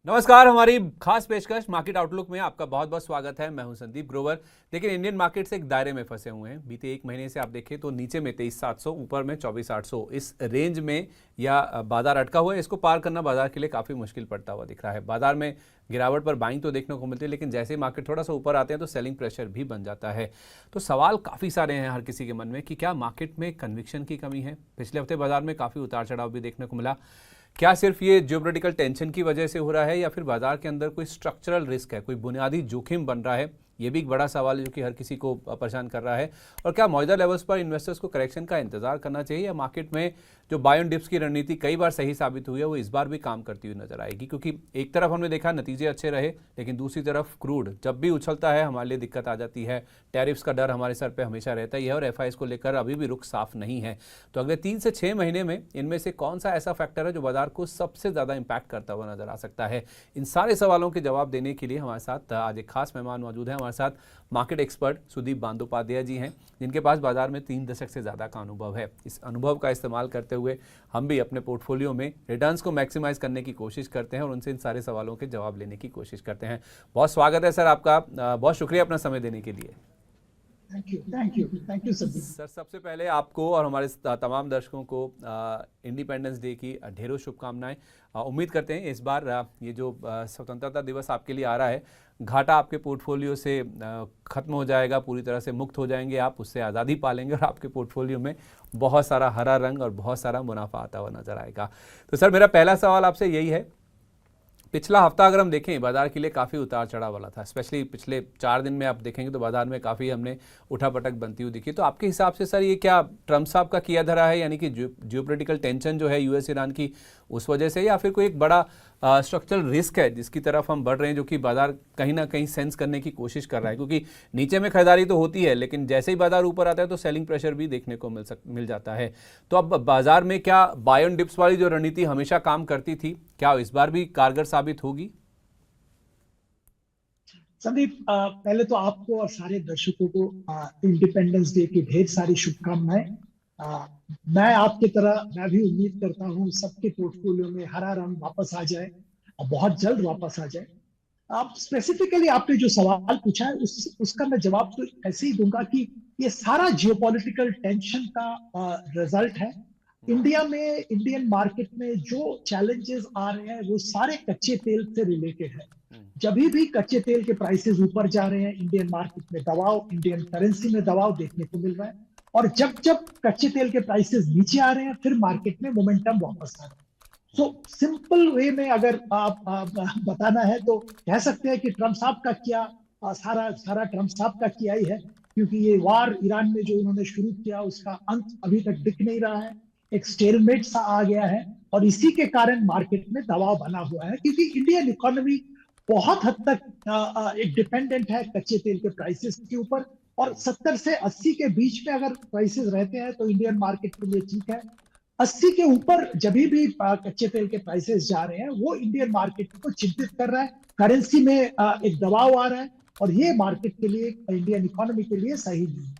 नमस्कार, हमारी खास पेशकश मार्केट आउटलुक में आपका बहुत बहुत स्वागत है। मैं हूं संदीप ग्रोवर। लेकिन इंडियन मार्केट्स एक दायरे में फंसे हुए हैं। बीते एक महीने से आप देखें तो नीचे में 23,700, ऊपर में 24,800, इस रेंज में या बाजार अटका हुआ है। इसको पार करना बाजार के लिए काफ़ी मुश्किल पड़ता हुआ दिख रहा है। बाजार में गिरावट पर बाइंग तो देखने को मिलती है, लेकिन जैसे ही मार्केट थोड़ा सा ऊपर आते हैं तो सेलिंग प्रेशर भी बन जाता है। तो सवाल काफ़ी सारे हैं हर किसी के मन में कि क्या मार्केट में कन्विक्शन की कमी है। पिछले हफ्ते बाजार में काफ़ी उतार चढ़ाव भी देखने को मिला। क्या सिर्फ ये जियोपॉलिटिकल टेंशन की वजह से हो रहा है या फिर बाजार के अंदर कोई स्ट्रक्चरल रिस्क है, कोई बुनियादी जोखिम बन रहा है? ये भी एक बड़ा सवाल है जो कि हर किसी को परेशान कर रहा है। और क्या मौजूदा लेवल्स पर इन्वेस्टर्स को करेक्शन का इंतजार करना चाहिए या मार्केट में जो बाय ऑन डिप्स की रणनीति कई बार सही साबित हुई है वो इस बार भी काम करती हुई नजर आएगी? क्योंकि एक तरफ हमने देखा नतीजे अच्छे रहे, लेकिन दूसरी तरफ क्रूड जब भी उछलता है हमारे लिए दिक्कत आ जाती है। टैरिफ्स का डर हमारे सर पे हमेशा रहता ही है और एफआईएस को लेकर अभी भी रुख साफ नहीं है। तो अगले 3 से 6 महीने में इनमें से कौन सा ऐसा फैक्टर है जो बाजार को सबसे ज़्यादा इम्पैक्ट करता हुआ नजर आ सकता है? इन सारे सवालों के जवाब देने के लिए हमारे साथ आज एक खास मेहमान मौजूद है। हमारे साथ मार्केट एक्सपर्ट सुदीप बंदोपाध्याय जी हैं, जिनके पास बाजार में 3 दशक से ज़्यादा का अनुभव है। इस अनुभव का इस्तेमाल करते हुए हम भी अपने पोर्टफोलियो में रिटर्न्स को मैक्सिमाइज करने की कोशिश करते हैं और उनसे इन सारे सवालों के जवाब लेने की कोशिश करते हैं। बहुत स्वागत है सर आपका, बहुत शुक्रिया अपना समय देने के लिए। थैंक यू सर, सबसे पहले आपको और हमारे तमाम दर्शकों को इंडिपेंडेंस डे की ढेरों शुभकामनाएं। उम्मीद करते हैं इस बार ये जो स्वतंत्रता दिवस आपके लिए आ रहा है, घाटा आपके पोर्टफोलियो से खत्म हो जाएगा, पूरी तरह से मुक्त हो जाएंगे आप, उससे आज़ादी पालेंगे और आपके पोर्टफोलियो में बहुत सारा हरा रंग और बहुत सारा मुनाफा आता हुआ नजर आएगा। तो सर, मेरा पहला सवाल आपसे यही है, पिछला हफ्ता अगर हम देखें बाजार के लिए काफ़ी उतार चढ़ाव वाला था। स्पेशली पिछले 4 दिन में आप देखेंगे तो बाजार में काफ़ी हमने उठापटक बनती हुई दिखी। तो आपके हिसाब से सर ये क्या ट्रम्प साहब का किया धरा है, यानी कि जियोपॉलिटिकल टेंशन जो है यूएस ईरान की, उस वजह से, या फिर कोई एक बड़ा स्ट्रक्चरल रिस्क है जिसकी तरफ हम बढ़ रहे हैं, जो कि बाजार कहीं ना कहीं सेंस करने की कोशिश कर रहा है? क्योंकि नीचे में खरीदारी तो होती है, लेकिन जैसे ही बाजार ऊपर आता है तो सेलिंग प्रेशर भी देखने को मिल जाता है। तो अब बाजार में क्या बाय ऑन डिप्स वाली जो रणनीति हमेशा काम करती थी, क्या इस बार भी कारगर साबित होगी? संदीप, पहले तो आपको और सारे दर्शकों को इंडिपेंडेंस डे की ढेर सारी शुभकामनाएं। मैं भी उम्मीद करता हूँ सबके पोर्टफोलियो में हरा रंग वापस आ जाए और बहुत जल्द वापस आ जाए। आप स्पेसिफिकली आपने जो सवाल पूछा है उसका मैं जवाब तो ऐसे ही दूंगा कि ये सारा जियोपॉलिटिकल टेंशन का रिजल्ट है। इंडिया में, इंडियन मार्केट में जो चैलेंजेस आ रहे हैं वो सारे कच्चे तेल से रिलेटेड है। जब भी कच्चे तेल के प्राइसेस ऊपर जा रहे हैं, इंडियन मार्केट में दबाव, इंडियन करेंसी में दबाव देखने को मिल रहा है। और जब जब कच्चे तेल के प्राइसेस नीचे आ रहे हैं, फिर मार्केट में मोमेंटम वापस आ रहा है। सो सिंपल वे में अगर आप बताना है तो कह सकते हैं कि ट्रम्प साहब का किया, सारा ट्रम्प साहब का किया ही है, क्योंकि ये वार ईरान में जो उन्होंने शुरू किया उसका अंत अभी तक दिख नहीं रहा है। एक स्टेलमेट सा आ गया है और इसी के कारण मार्केट में दबाव बना हुआ है, क्योंकि इंडियन इकोनॉमी बहुत हद तक एक डिपेंडेंट है कच्चे तेल के प्राइसेस के ऊपर। और 70 से 80 के बीच में अगर प्राइसेस रहते हैं तो इंडियन मार्केट के लिए ठीक है। 80 के ऊपर जब भी कच्चे तेल के प्राइसेस जा रहे हैं वो इंडियन मार्केट को चिंतित कर रहा है, करेंसी में एक दबाव आ रहा है और ये मार्केट के लिए, इंडियन इकोनॉमी के लिए सही नहीं है।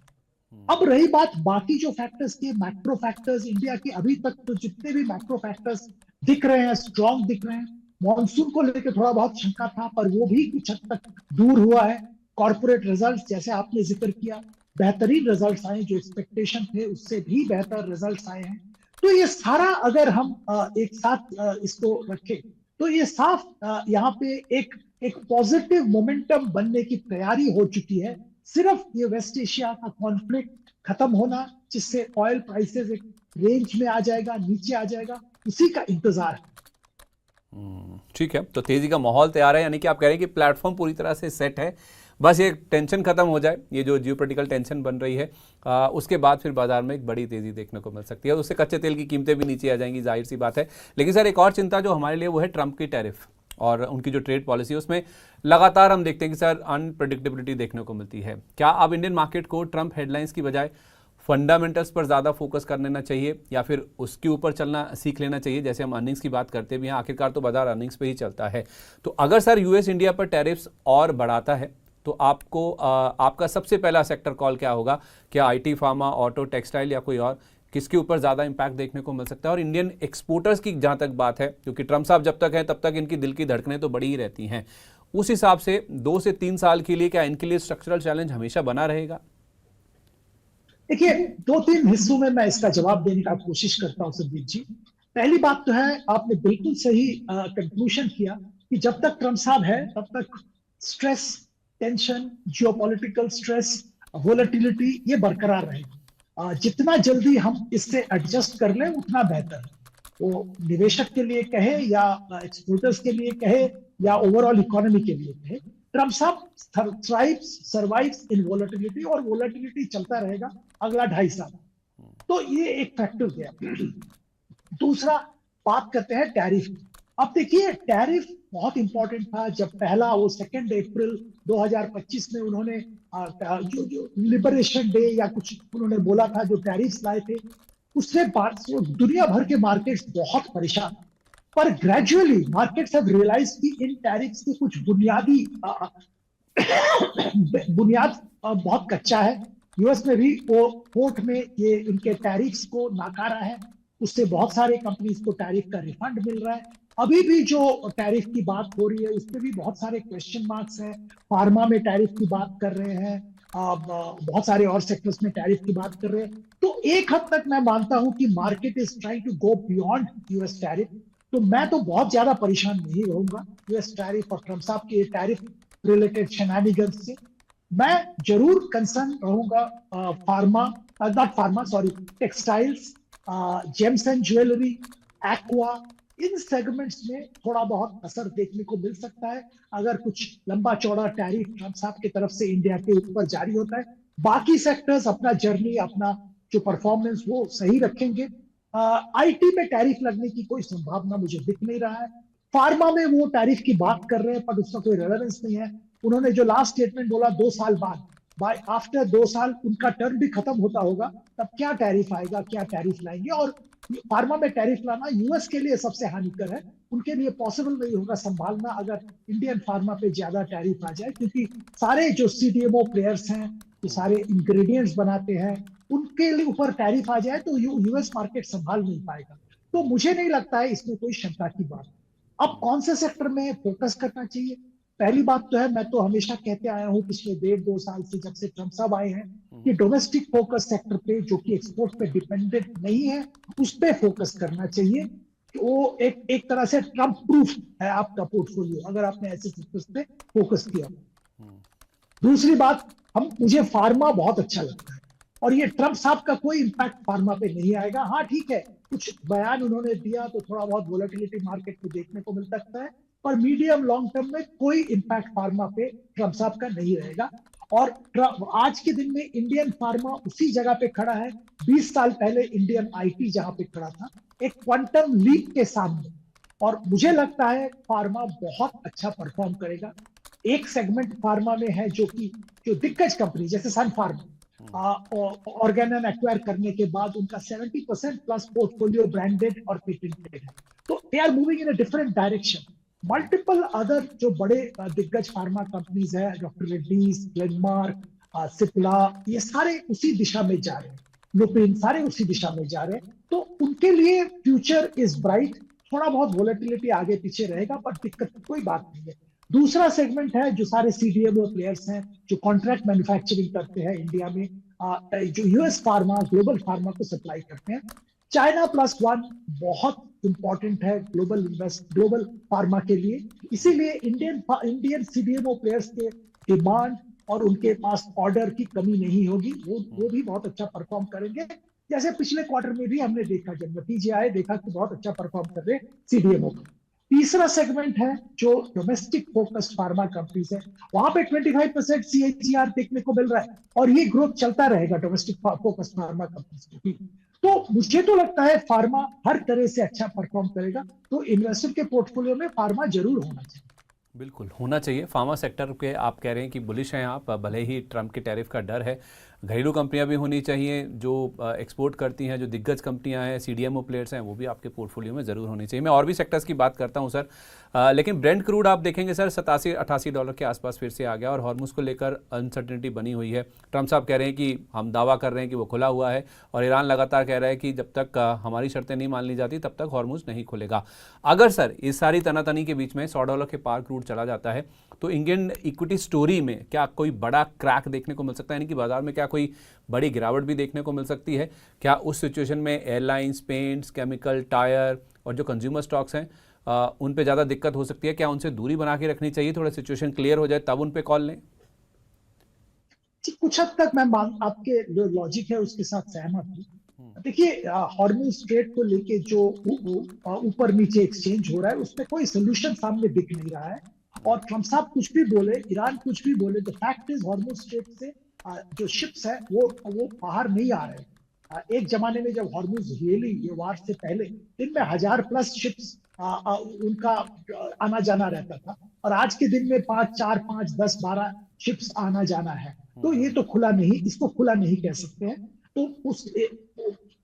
अब रही बात बाकी जो फैक्टर्स के, मैक्रो फैक्टर्स, इंडिया के अभी तक तो जितने भी मैक्रो फैक्टर्स दिख रहे हैं स्ट्रॉन्ग दिख रहे हैं। मॉनसून को लेकर थोड़ा बहुत शंका था पर वो भी कुछ हद तक दूर हुआ है। कॉर्पोरेट रिजल्ट्स जैसे आपने जिक्र किया, बेहतरीन रिजल्ट्स आए, जो एक्सपेक्टेशन थे उससे भी बेहतर रिजल्ट्स आए हैं। तो ये सारा अगर हम एक साथ इसको रखें तो ये साफ यहाँ पे एक पॉजिटिव मोमेंटम बनने की तैयारी हो चुकी है। सिर्फ ये वेस्ट एशिया का कॉन्फ्लिक्ट खत्म होना, जिससे ऑयल प्राइसेस एक रेंज में आ जाएगा, नीचे आ जाएगा, उसी का इंतजार है। ठीक है, तो तेजी का माहौल तैयार है, यानी कि आप कह रहे हैं कि प्लेटफॉर्म पूरी तरह से सेट है, बस ये टेंशन खत्म हो जाए, ये जो जियोपॉलिटिकल टेंशन बन रही है, उसके बाद फिर बाजार में एक बड़ी तेजी देखने को मिल सकती है। उससे कच्चे तेल की कीमतें भी नीचे आ जाएंगी, जाहिर सी बात है। लेकिन सर, एक और चिंता जो हमारे लिए वो है ट्रंप की टैरिफ और उनकी जो ट्रेड पॉलिसी है, उसमें लगातार हम देखते हैं कि सर अनप्रेडिक्टेबिलिटी देखने को मिलती है। क्या अब इंडियन मार्केट को ट्रंप हेडलाइंस की बजाय फंडामेंटल्स पर ज़्यादा फोकस कर लेना चाहिए या फिर उसके ऊपर चलना सीख लेना चाहिए? जैसे हम अर्निंग्स की बात करते भी हैं, आखिरकार तो बाजार अर्निंग्स पे ही चलता है। तो अगर सर यूएस इंडिया पर टैरिफ्स और बढ़ाता है तो आपको आपका सबसे पहला सेक्टर कॉल क्या होगा? क्या आईटी, फार्मा, ऑटो, टेक्सटाइल या कोई और? किसके ऊपर ज़्यादा इम्पैक्ट देखने को मिल सकता है? और इंडियन एक्सपोर्टर्स की जहाँ तक बात है, क्योंकि ट्रम्प साहब जब तक हैं तब तक इनकी दिल की धड़कनें तो बड़ी ही रहती हैं, उस हिसाब से 2 से 3 साल के लिए क्या इनके लिए स्ट्रक्चरल चैलेंज हमेशा बना रहेगा? देखिए, 2-3 हिस्सों में मैं इसका जवाब देने का कोशिश करता हूं संदीप जी। पहली बात तो है, आपने बिल्कुल सही कंक्लूजन किया कि जब तक ट्रम्प साहब है तब तक stress, tension, geopolitical stress, volatility ये बरकरार रहेगी। जितना जल्दी हम इससे एडजस्ट कर लें उतना बेहतर है। वो निवेशक के लिए कहे या एक्सपोर्टर्स के लिए कहे या ओवरऑल इकोनॉमी के लिए कहे, ट्रम्प साहब थ्राइव्स, सर्वाइव्स इन वोलेटिलिटी, और वोलेटिलिटी चलता रहेगा अगला 2.5 साल। तो ये एक फैक्टर गया। दूसरा, बात करते हैं टैरिफ की। अब देखिए, टैरिफ बहुत इंपॉर्टेंट था जब पहला वो 2 अप्रैल 2025 में उन्होंने जो लिबरेशन डे या कुछ उन्होंने बोला था, जो टैरिफ लाए थे, उससे दुनिया भर के मार्केट्स बहुत परेशान। पर ग्रेजुअली मार्केट्स हैव रियलाइज कि इन टैरिफ्स के कुछ बुनियादी बुनियाद बहुत कच्चा है। यूएस में भी वो कोर्ट में ये इनके टैरिफ्स को नकारा है, उससे बहुत सारे कंपनीज को टैरिफ का रिफंड मिल रहा है। अभी भी जो टैरिफ की बात हो रही है उसमें भी बहुत सारे क्वेश्चन मार्क्स हैं। फार्मा में टैरिफ की बात कर रहे हैं, बहुत सारे और सेक्टर्स में टैरिफ की बात कर रहे हैं। तो एक हद तक मैं मानता हूं कि market is trying to go beyond US tariff. तो मैं तो बहुत ज्यादा परेशान नहीं रहूंगा यूएस टैरिफ और ट्रम्प साहब के टैरिफ रिलेटेड शेनानिगन्स से। मैं जरूर कंसर्न रहूंगा textiles, James and jewellery, aqua, in segments में थोड़ा बहुत असर देखने को मिल सकता है अगर कुछ लंबा चौड़ा टैरिफ ट्रम्प साहब की तरफ से इंडिया के ऊपर जारी होता है। बाकी सेक्टर्स अपना जर्नी, अपना जो परफॉर्मेंस वो सही रखेंगे। आईटी में टैरिफ लगने की कोई संभावना मुझे दिख नहीं रहा है। फार्मा में वो टैरिफ की बात कर रहे हैं पर उसका कोई रेलेवेंस नहीं है। उन्होंने जो लास्ट स्टेटमेंट बोला 2 साल बाद, बाय आफ्टर 2 साल उनका टर्म भी खत्म होता होगा, तब क्या टैरिफ आएगा, क्या टैरिफ लाएंगे। और फार्मा में टैरिफ लाना यूएस के लिए सबसे हानिकर है। उनके लिए पॉसिबल नहीं होगा संभालना अगर इंडियन फार्मा पे ज्यादा टैरिफ आ जाए, क्योंकि सारे जो सीडीएमओ प्लेयर्स हैं, जो सारे इंग्रेडिएंट्स बनाते हैं, उनके लिए ऊपर टैरिफ आ जाए तो यूएस मार्केट संभाल नहीं पाएगा। तो मुझे नहीं लगता है इसमें कोई शंका की बात। अब कौन से सेक्टर में फोकस करना चाहिए? पहली बात तो है, मैं तो हमेशा कहते आया हूं पिछले 1.5-2 साल से, जब से ट्रम्प साहब आए हैं, कि डोमेस्टिक फोकस सेक्टर पे, जो कि एक्सपोर्ट पे डिपेंडेंट नहीं है, उस पे फोकस करना चाहिए। वो एक तरह से ट्रम्प प्रूफ है आपका पोर्टफोलियो अगर आपने ऐसे सेक्टर्स पे फोकस किया। दूसरी बात, मुझे फार्मा बहुत अच्छा लगता है और ये ट्रम्प साहब का कोई इंपैक्ट फार्मा पे नहीं आएगा। हाँ ठीक है, कुछ बयान उन्होंने दिया तो थोड़ा बहुत वोलेटिलिटी मार्केट में देखने को मिल सकता है, पर मीडियम लॉन्ग टर्म में कोई इंपैक्ट फार्मा पे ट्रम्प साहब का नहीं रहेगा। और आज के दिन में इंडियन फार्मा उसी जगह पे खड़ा है 20 साल पहले इंडियन आईटी जहां पे खड़ा था, एक क्वांटम लीप के सामने। और मुझे लगता है फार्मा बहुत अच्छा परफॉर्म करेगा। एक सेगमेंट फार्मा में है जो दिग्गज कंपनी जैसे सन फार्मा ऑर्गेनन एक्वायर करने के बाद उनका 70% प्लस पोर्टफोलियो ब्रांडेड और पेटेंटेड है। तो they are moving in a different direction. Multiple other जो बड़े दिग्गज फार्मा कंपनीज है, डॉक्टर रेड्डीज, ग्लेनमार्क, सिप्ला, ये सारे उसी दिशा में जा रहे हैं। लुपिन, सारे उसी दिशा में जा रहे हैं। तो उनके लिए फ्यूचर इज ब्राइट। थोड़ा बहुत वोलेटिलिटी आगे पीछे रहेगा पर दिक्कत कोई बात नहीं है। दूसरा सेगमेंट है जो सारे सीडीएमओ प्लेयर्स हैं, जो कॉन्ट्रैक्ट मैन्युफैक्चरिंग करते हैं इंडिया में, जो यूएस फार्मा, ग्लोबल फार्मा को सप्लाई करते हैं। चाइना प्लस वन बहुत इंपॉर्टेंट है ग्लोबल फार्मा के लिए। इसीलिए इंडियन सीडीएमओ प्लेयर्स के डिमांड और उनके पास ऑर्डर की कमी नहीं होगी। वो भी बहुत अच्छा परफॉर्म करेंगे, जैसे पिछले क्वार्टर में भी हमने देखा, जब नतीजे आए देखा कि बहुत अच्छा परफॉर्म कर रहे सीडीएमओ। तीसरा सेगमेंट है जो डोमेस्टिक फोकस्ड फार्मा कंपनीज है, वहां पे 25% सीएजीआर देखने को मिल रहा है और ये ग्रोथ चलता रहेगा डोमेस्टिक फोकस्ड फार्मा कंपनीज को भी। तो मुझे तो लगता है फार्मा हर तरह से अच्छा परफॉर्म करेगा। तो इन्वेस्टर के पोर्टफोलियो में फार्मा जरूर होना चाहिए। बिल्कुल होना चाहिए। फार्मा सेक्टर के आप कह रहे हैं कि बुलिश हैं आप, भले ही ट्रम्प के टैरिफ का डर है, घरेलू कंपनियां भी होनी चाहिए जो एक्सपोर्ट करती हैं, जो दिग्गज कंपनियां हैं, सीडीएमओ प्लेयर्स हैं, वो भी आपके पोर्टफोलियो में ज़रूर होनी चाहिए। मैं और भी सेक्टर्स की बात करता हूं सर, लेकिन ब्रेंट क्रूड आप देखेंगे सर $87-88 के आसपास फिर से आ गया और हॉर्मुज को लेकर अनसर्टेनिटी बनी हुई है। ट्रम्प साहब कह रहे हैं कि हम दावा कर रहे हैं कि वो खुला हुआ है और ईरान लगातार कह रहा है कि जब तक हमारी शर्तें नहीं मान ली जाती तब तक हॉर्मुज नहीं खुलेगा। अगर सर इस सारी तनातनी के बीच में $100 के पार क्रूड चला जाता है तो इंडियन इक्विटी स्टोरी में क्या कोई बड़ा क्रैक देखने को मिल सकता है, यानी कि बाजार में क्या कोई बड़ी गिरावट भी देखने को मिल सकती है? क्या उस सिचुएशन में एयरलाइंस, पेंट्स, केमिकल, टायर और जो कंज्यूमर स्टॉक्स हैं उन पे ज़्यादा दिक्कत हो सकती है? क्या उनसे दूरी बना के रखनी चाहिए, थोड़ा सिचुएशन क्लियर हो जाए तब उन पे कॉल लें? कुछ हद तक मैं आपके जो लॉजिक है उसके साथ सहमत हूँ। देखिए, हॉर्मुज स्ट्रेट को लेके जो ऊपर नीचे एक्सचेंज हो रहा है उसमें कोई सोल्यूशन सामने दिख नहीं रहा है। और ट्रम्प साहब कुछ भी बोले, ईरान कुछ भी बोले, the fact is Hormuz strait से जो शिप्स है वो बाहर नहीं आ रहे। एक जमाने में जब हॉर्मुज रियली ये वार से पहले दिन में 1000+ शिप्स उनका आना जाना रहता था और आज के दिन में 4, 5, 10, 12 शिप्स आना जाना है। तो ये तो खुला नहीं, इसको खुला नहीं कह सकते हैं। तो उस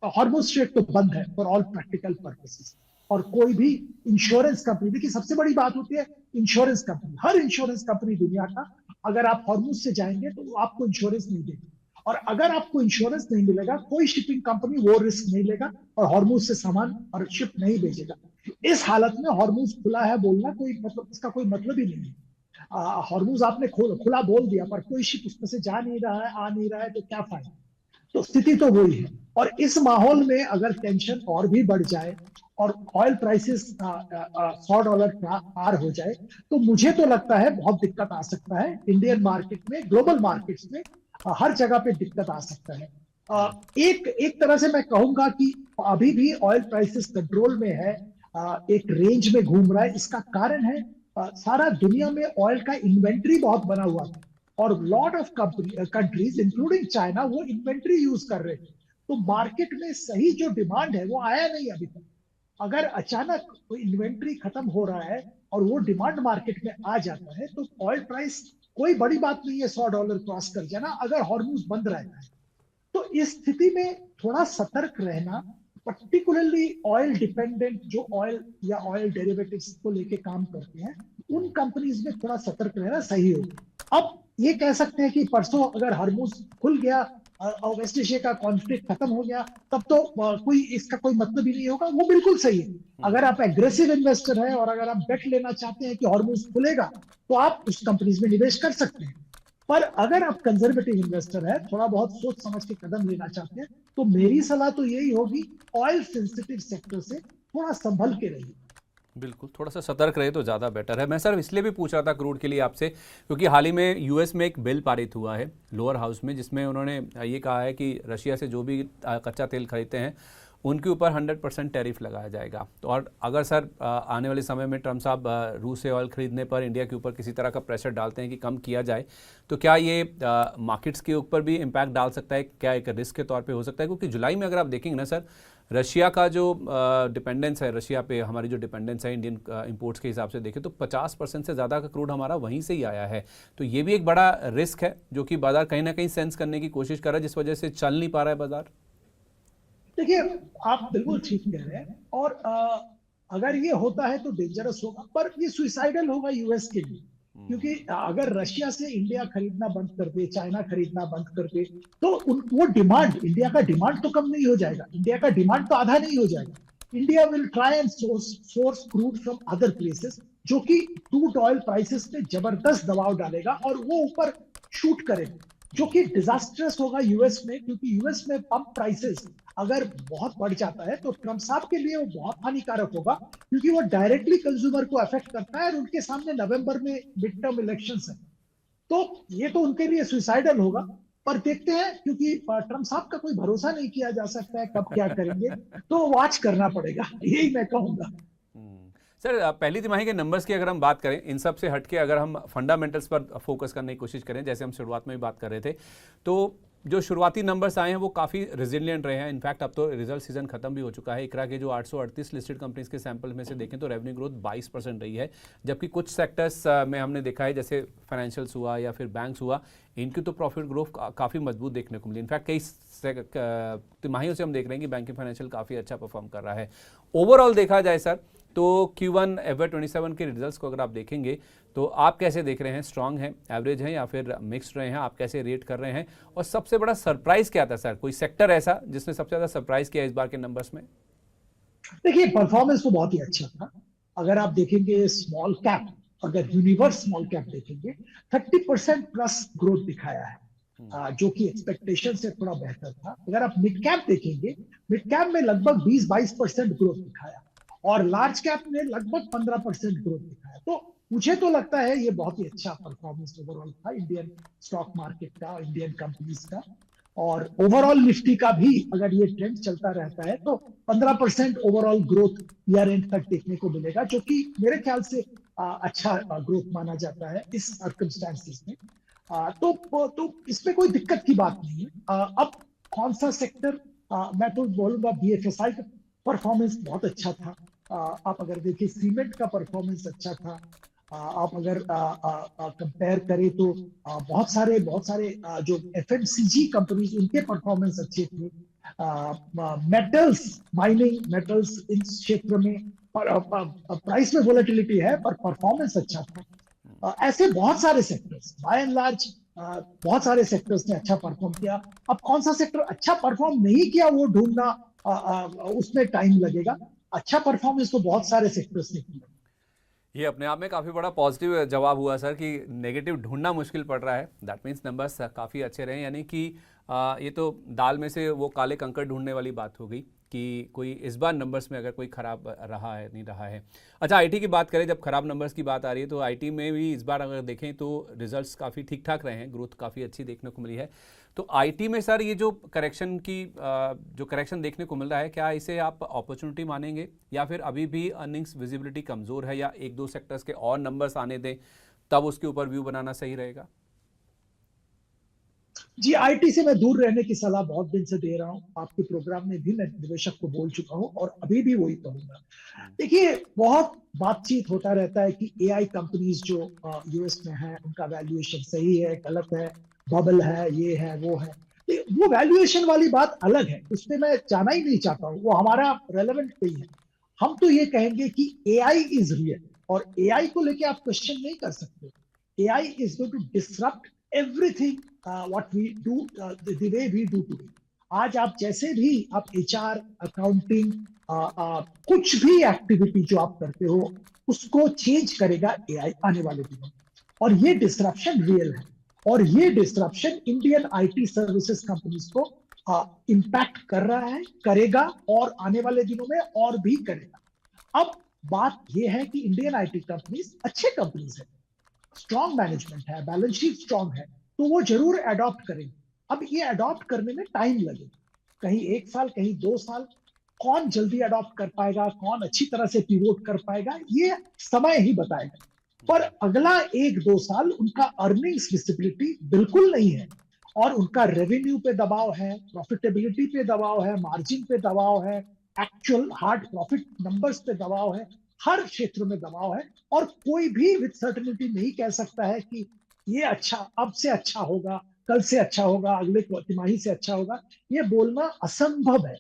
हॉर्मुज स्ट्रेट तो बंद है फॉर ऑल प्रैक्टिकल पर्पसेस। और कोई भी इंश्योरेंस कंपनी, देखिए सबसे बड़ी बात होती है इंश्योरेंस कंपनी, हर इंश्योरेंस कंपनी दुनिया का, अगर आप हॉर्मुज से जाएंगे तो आपको इंश्योरेंस नहीं देगी। और अगर आपको इंश्योरेंस नहीं मिलेगा, कोई शिपिंग कंपनी वो रिस्क नहीं लेगा और हॉर्मुज से सामान और शिप नहीं भेजेगा। इस हालत में हॉर्मुज खुला है बोलना कोई मतलब, इसका कोई मतलब ही नहीं है। हॉर्मुज आपने खुला बोल दिया पर कोई शिप उसमें से जा नहीं रहा है, आ नहीं रहा है, तो क्या फायदा? तो स्थिति तो वही है। और इस माहौल में अगर टेंशन और भी बढ़ जाए और ऑयल प्राइसेस $100 पार हो जाए तो मुझे तो लगता है बहुत दिक्कत आ सकता है इंडियन मार्केट में, ग्लोबल मार्केट्स में, हर जगह पे दिक्कत आ सकता है। एक तरह से मैं कहूंगा कि अभी भी ऑयल प्राइसेस कंट्रोल में है, एक रेंज में घूम रहा है। इसका कारण है सारा दुनिया में ऑयल का इन्वेंट्री बहुत बना हुआ था और lot of countries including China वो इन्वेंट्री यूज कर रहे थे। तो मार्केट में सही जो डिमांड है वो आया नहीं अभी तक। अगर अचानक कोई इन्वेंट्री खत्म हो रहा है और वो डिमांड मार्केट में आ जाता है तो ऑयल प्राइस, कोई बड़ी बात नहीं है $100 क्रॉस कर जाना अगर हॉर्मुज बंद रहता है। तो इस स्थिति में थोड़ा सतर्क रहना, पर्टिकुलरली ऑयल डिपेंडेंट जो ऑयल या ऑयल डेरिवेटिव्स को लेके काम करते हैं, उन कंपनीज में थोड़ा सतर्क रहना सही होगा। अब ये कह सकते हैं कि परसों अगर हॉर्मुज खुल गया और वेस्ट एशिया का कॉन्फ्लिक्ट खत्म हो गया तब तो कोई इसका कोई मतलब ही नहीं होगा, वो बिल्कुल सही है। अगर आप एग्रेसिव इन्वेस्टर हैं और अगर आप बेट लेना चाहते हैं कि हॉर्मुज खुलेगा तो आप उस कंपनीज में निवेश कर सकते हैं। पर अगर आप कंजर्वेटिव इन्वेस्टर है, थोड़ा बहुत सोच समझ के कदम लेना चाहते हैं, तो मेरी सलाह तो यही होगी ऑयल सेंसिटिव सेक्टर से थोड़ा संभल के रहिए। बिल्कुल, थोड़ा सा सतर्क रहे तो ज़्यादा बेटर है। मैं सर इसलिए भी पूछ रहा था क्रूड के लिए आपसे क्योंकि हाल ही में यूएस में एक बिल पारित हुआ है लोअर हाउस में, जिसमें उन्होंने ये कहा है कि रशिया से जो भी कच्चा तेल खरीदते हैं उनके ऊपर 100% टैरिफ लगाया जाएगा। तो और अगर सर आने वाले समय में ट्रम्प साहब रूस से ऑयल खरीदने पर इंडिया के ऊपर किसी तरह का प्रेशर डालते हैं कि कम किया जाए, तो क्या ये मार्केट्स के ऊपर भी इम्पैक्ट डाल सकता है? क्या एक रिस्क के तौर पे हो सकता है? क्योंकि जुलाई में अगर आप देखेंगे ना सर, रशिया का जो डिपेंडेंस है, रशिया पे हमारी जो डिपेंडेंस है इंडियन इंपोर्ट्स के हिसाब से देखें तो 50% से ज़्यादा का क्रूड हमारा वहीं से ही आया है। तो ये भी एक बड़ा रिस्क है जो कि बाजार कहीं ना कहीं सेंस करने की कोशिश कर रहा है, जिस वजह से चल नहीं पा रहा है बाजार। देखिए, आप बिल्कुल ठीक कह रहे हैं और अगर ये होता है तो डेंजरस होगा, पर ये सुइसाइडल होगा यूएस के लिए। क्योंकि अगर रशिया से इंडिया खरीदना बंद कर दे, चाइना खरीदना बंद कर दे, तो वो डिमांड, इंडिया का डिमांड तो कम नहीं हो जाएगा, इंडिया का डिमांड तो आधा नहीं हो जाएगा। India will try and source crude from other places, जो कि क्रूड ऑयल प्राइसेस पे जबरदस्त दबाव डालेगा और वो ऊपर शूट करेगा, जो कि डिजास्टर्स होगा यूएस में। क्योंकि यूएस में पंप प्राइसेस अगर बहुत बढ़ जाता है तो ट्रम्प साहब के लिए वो बहुत हानिकारक होगा, क्योंकि वो डायरेक्टली कंज्यूमर को अफेक्ट करता है और उनके सामने नवंबर में मिड टर्म इलेक्शंस है। तो ये तो उनके लिए सुइसाइडल होगा। पर देखते हैं, क्योंकि ट्रम्प साहब का कोई भरोसा नहीं किया जा सकता है कब क्या करेंगे, तो वॉच करना पड़ेगा, यही मैं कहूंगा। सर पहली तिमाही के नंबर्स की अगर हम बात करें, इन सब से हटके अगर हम फंडामेंटल्स पर फोकस करने की कोशिश करें, जैसे हम शुरुआत में भी बात कर रहे थे, तो जो शुरुआती नंबर्स आए हैं वो काफ़ी रेजिलिएंट रहे हैं। इनफैक्ट अब तो रिजल्ट सीजन खत्म भी हो चुका है। इकरा के जो 838 लिस्टेड कंपनीज के सैंपल में से देखें तो रेवेन्यू ग्रोथ 22% रही है, जबकि कुछ सेक्टर्स में हमने देखा है जैसे फाइनेंशियल्स हुआ या फिर बैंक्स हुआ, इनकी तो प्रॉफिट ग्रोथ काफ़ी मजबूत देखने को मिली। इनफैक्ट कई तिमाहियों से हम देख रहे हैं कि बैंकिंग फाइनेंशियल काफ़ी अच्छा परफॉर्म कर रहा है। ओवरऑल देखा जाए सर तो Q1 FY27 के रिजल्ट्स को अगर आप देखेंगे तो आप कैसे देख रहे हैं? स्ट्रांग है, एवरेज है या फिर मिक्स्ड रहे हैं? आप कैसे रेट कर रहे हैं? और सबसे बड़ा सरप्राइज क्या था सर? कोई सेक्टर ऐसा जिसने सबसे ज्यादा सरप्राइज किया इस बार के नंबर्स में? देखिए, परफॉर्मेंस तो बहुत ही अच्छा था। अगर आप देखेंगे स्मॉल कैप, अगर यूनिवर्स स्मॉल कैप देखेंगे, 30% प्लस ग्रोथ दिखाया है, जो कि एक्सपेक्टेशन से थोड़ा बेहतर था। अगर आप मिड कैप देखेंगे, मिड कैप में लगभग 20-22% ग्रोथ दिखाया और लार्ज कैप में लगभग 15% ग्रोथ दिखाया। तो मुझे तो लगता है ये बहुत ही अच्छा परफॉर्मेंस ओवरऑल था इंडियन स्टॉक मार्केट का, इंडियन कंपनीज का। और ओवरऑल निफ्टी का भी अगर ये ट्रेंड चलता रहता है तो 15% ओवरऑल ग्रोथ ईयर एंड तक देखने को मिलेगा, जो कि मेरे ख्याल से अच्छा ग्रोथ माना जाता है इस सर्कमस्टांसिस में। तो इसमें कोई दिक्कत की बात नहीं है। अब कौन सा सेक्टर, मैं तो बोलूंगा बीएफएसआई का परफॉर्मेंस बहुत अच्छा था। आप अगर देखिए सीमेंट का परफॉर्मेंस अच्छा था। आप अगर कंपेयर करें तो बहुत सारे जो एफएमसीजी कंपनीज, उनके परफॉर्मेंस अच्छे थे। मेटल्स, माइनिंग मेटल्स, इन क्षेत्र में प्राइस में वोलेटिलिटी है पर परफॉर्मेंस अच्छा था। ऐसे बहुत सारे सेक्टर्स, बाय एंड लार्ज बहुत सारे सेक्टर्स ने अच्छा परफॉर्म किया। अब कौन सा सेक्टर अच्छा परफॉर्म नहीं किया वो ढूंढना, उसमें टाइम लगेगा। अच्छा परफॉर्मेंस तो बहुत सारे सेक्टर्स ने किया। ये अपने आप में काफ़ी बड़ा पॉजिटिव जवाब हुआ सर कि नेगेटिव ढूंढना मुश्किल पड़ रहा है। दैट मीन्स नंबर्स काफ़ी अच्छे रहे, यानी कि ये तो दाल में से वो काले कंकड़ ढूंढने वाली बात हो गई कि कोई इस बार नंबर्स में अगर कोई ख़राब रहा है नहीं रहा है। अच्छा, आईटी की बात करें, जब खराब नंबर्स की बात आ रही है तो आईटी में भी इस बार अगर देखें तो रिजल्ट्स काफ़ी ठीक ठाक रहे हैं, ग्रोथ काफ़ी अच्छी देखने को मिली है। तो आईटी में सर ये जो करेक्शन की जो करेक्शन देखने को मिल रहा है, क्या इसे आप अपॉर्चुनिटी मानेंगे या फिर अभी भी अर्निंग्स विजिबिलिटी कमज़ोर है, या एक दो सेक्टर्स के और नंबर्स आने दें तब उसके ऊपर व्यू बनाना सही रहेगा? जी, आईटी से मैं दूर रहने की सलाह बहुत दिन से दे रहा हूं। आपके प्रोग्राम में भी मैं निवेशक को बोल चुका हूं और अभी भी वही कहूंगा। देखिए, बहुत बातचीत होता रहता है कि एआई कंपनीज जो यूएस में है उनका वैल्यूएशन सही है, गलत है, बबल है, ये है, वो है। वो वैल्यूएशन वाली बात अलग है, उस पर मैं जाना ही नहीं चाहता हूँ, वो हमारा रेलेवेंट नहीं है। हम तो ये कहेंगे कि एआई इज रियल, और एआई को लेके आप क्वेश्चन नहीं कर सकते। AI is going to disrupt everything what we do, the way we do today. आज आप जैसे भी आप एचआर, अकाउंटिंग, कुछ भी एक्टिविटी जो आप करते हो उसको चेंज करेगा एआई आने वाले दिनों में। और ये डिस्ट्रप्शन रियल है, और ये disruption Indian IT services companies को इम्पैक्ट कर रहा है, करेगा, और आने वाले दिनों में और भी करेगा। अब बात यह है कि इंडियन आईटी कंपनीज अच्छे कंपनीज है, स्ट्रॉन्ग मैनेजमेंट है, बैलेंस शीट स्ट्रॉन्ग है, तो वो जरूर अडॉप्ट करेंगे। अब ये अडॉप्ट करने में टाइम लगेगा, कहीं 1 साल, कहीं 2 साल। कौन जल्दी अडॉप्ट कर पाएगा, कौन अच्छी तरह से पिवोट कर पाएगा, ये समय ही बताएगा। पर अगला 1-2 साल उनका अर्निंग्स विजिबिलिटी बिल्कुल नहीं है, और उनका रेवेन्यू पे दबाव है, प्रॉफिटेबिलिटी पे दबाव है, मार्जिन पे दबाव है, एक्चुअल हार्ड प्रॉफिट नंबर्स पे दबाव है, हर क्षेत्र में दबाव है। और कोई भी विद सर्टेनिटी नहीं कह सकता है कि ये अच्छा, अब से अच्छा होगा, कल से अच्छा होगा, अगले तिमाही से अच्छा होगा। ये बोलना असंभव है,